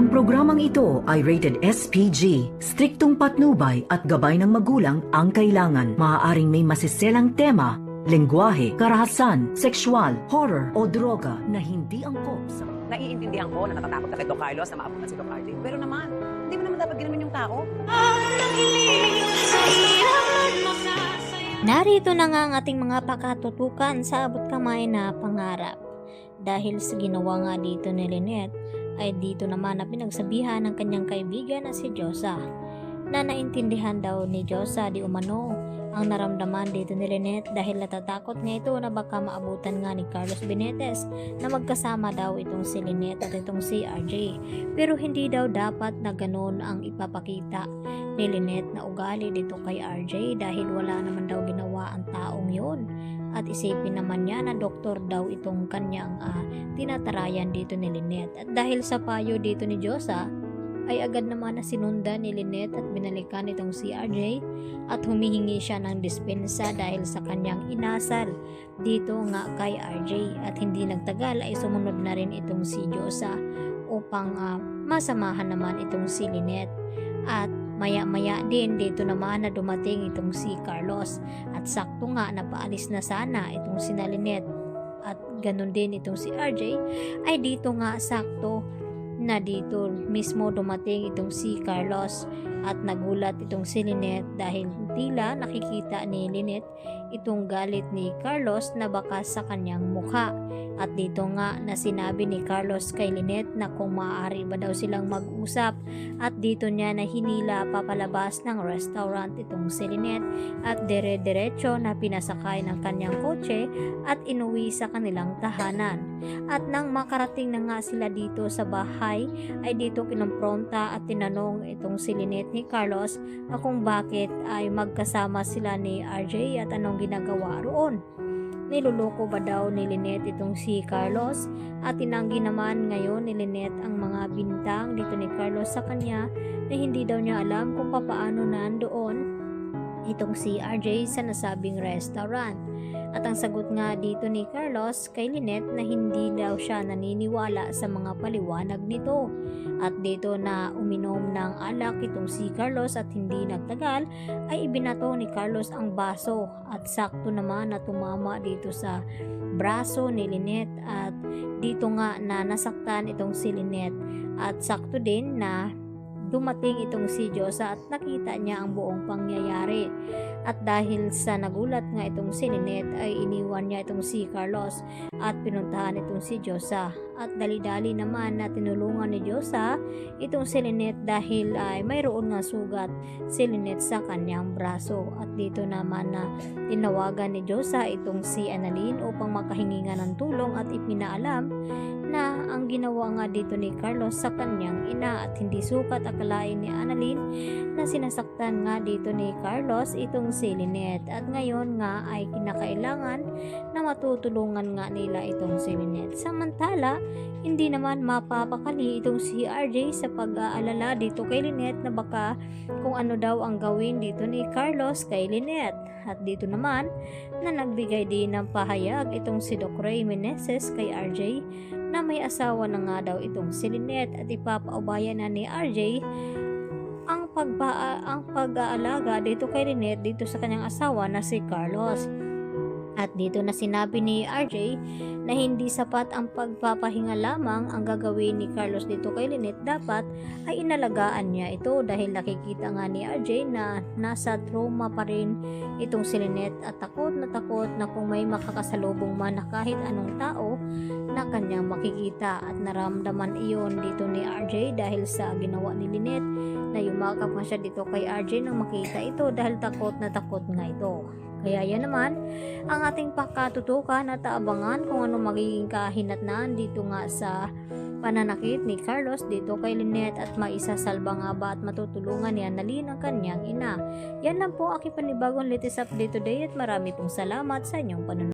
Ang programang ito ay rated SPG. Striktong patnubay at gabay ng magulang ang kailangan. Maaaring may masiselang tema, lengguwahe, karahasan, sexual, horror o droga na hindi angkop sa... Naiintindihan ko na natatakot ka kay Doc Carlos na maabutan si Doc RJ. Pero naman, hindi mo naman dapat ginamin yung tao. Narito na nga ang ating mga pakatutukan sa abot kamay na pangarap. Dahil sa ginawa nga dito ni Lynette, ay dito naman na pinagsabihan ng kanyang kaibigan na si Josa, na naintindihan daw ni Josa di umano ang naramdaman dito ni Lynette dahil natatakot nga ito na baka maabutan nga ni Carlos Benitez na magkasama daw itong si Lynette at itong si RJ. Pero hindi daw dapat na ganun ang ipapakita ni Lynette na ugali dito kay RJ dahil wala naman daw ginawa ang taong yon. At isipin naman niya na doktor daw itong kanyang tinatarayan dito ni Lynette. At dahil sa payo dito ni Josa, ay agad naman na sinundan ni Lynette at binalikan itong si RJ at humihingi siya ng dispensa dahil sa kanyang inasal dito nga kay RJ. At hindi nagtagal ay sumunod na rin itong si Josa upang masamahan naman itong si Lynette. At maya-maya din dito naman na dumating itong si Carlos at sakto nga napaalis na sana itong si Lynette at ganun din itong si RJ ay dito nga sakto na dito mismo dumating itong si Carlos at nagulat itong si Lynette dahil tila nakikita ni Lynette itong galit ni Carlos na baka sa kanyang mukha. At dito nga na sinabi ni Carlos kay Lynette na kung maaari ba daw silang mag-usap at dito niya na hinila papalabas ng restaurant itong si Lynette at dire-diretso na pinasakay ng kanyang kotse at inuwi sa kanilang tahanan. At nang makarating na nga sila dito sa bahay ay dito kinompronta at tinanong itong si Lynette ni Carlos na kung bakit ay magkasama sila ni RJ at anong ginagawa roon. Niluloko ba daw ni Lynette itong si Carlos? At tinanggi naman ngayon ni Lynette ang mga bintang dito ni Carlos sa kanya na hindi daw niya alam kung papaano nandoon itong si RJ sa nasabing restaurant. At ang sagot nga dito ni Carlos kay Lynette na hindi daw siya naniniwala sa mga paliwanag nito. At dito na uminom ng alak itong si Carlos at hindi nagtagal ay ibinato ni Carlos ang baso at sakto naman na tumama dito sa braso ni Lynette at dito nga na nasaktan itong si Lynette at sakto din na dumating itong si Josa at nakita niya ang buong pangyayari. At dahil sa nagulat nga itong si Lynette ay iniwan niya itong si Carlos at pinuntahan itong si Josa. At dali-dali naman na tinulungan ni Josa itong si Lynette dahil ay mayroon nga sugat si Lynette sa kanyang braso. At dito naman na tinawagan ni Josa itong si Annalyn upang makahingi nga ng tulong at ipinaalam na ang ginawa nga dito ni Carlos sa kanyang ina at hindi sukat akalain ni Annalyn na sinasaktan nga dito ni Carlos itong si Lynette. At ngayon nga ay kinakailangan na matutulungan nga nila itong si Lynette. Samantala, hindi naman mapapakali itong si RJ sa pag-aalala dito kay Lynette na baka kung ano daw ang gawin dito ni Carlos kay Lynette. At dito naman na nagbigay din ng pahayag itong si Doc Ray Meneses kay RJ na may asawa na nga daw itong si Lynette at ipapaubayan na ni RJ ang pag-aalaga dito kay Lynette dito sa kanyang asawa na si Carlos. At dito na sinabi ni RJ na hindi sapat ang pagpapahinga lamang ang gagawin ni Carlos dito kay Lynette, dapat ay inalagaan niya ito dahil nakikita nga ni RJ na nasa trauma pa rin itong si Lynette at takot na kung may makakasalubong man na kahit anong tao na kanyang makikita. At naramdaman iyon dito ni RJ dahil sa ginawa ni Lynette na yumakap nga siya dito kay RJ nang makita ito dahil takot nga ito. Kaya yan naman ang ating pakatutukan at aabangan kung ano magiging kahinatnan dito nga sa pananakit ni Carlos dito kay Lynette at maisasalba nga ba at matutulungan ni Annalyn ang kanyang ina. Yan lang po aking panibagong latest update today at marami pong salamat sa inyong panunod.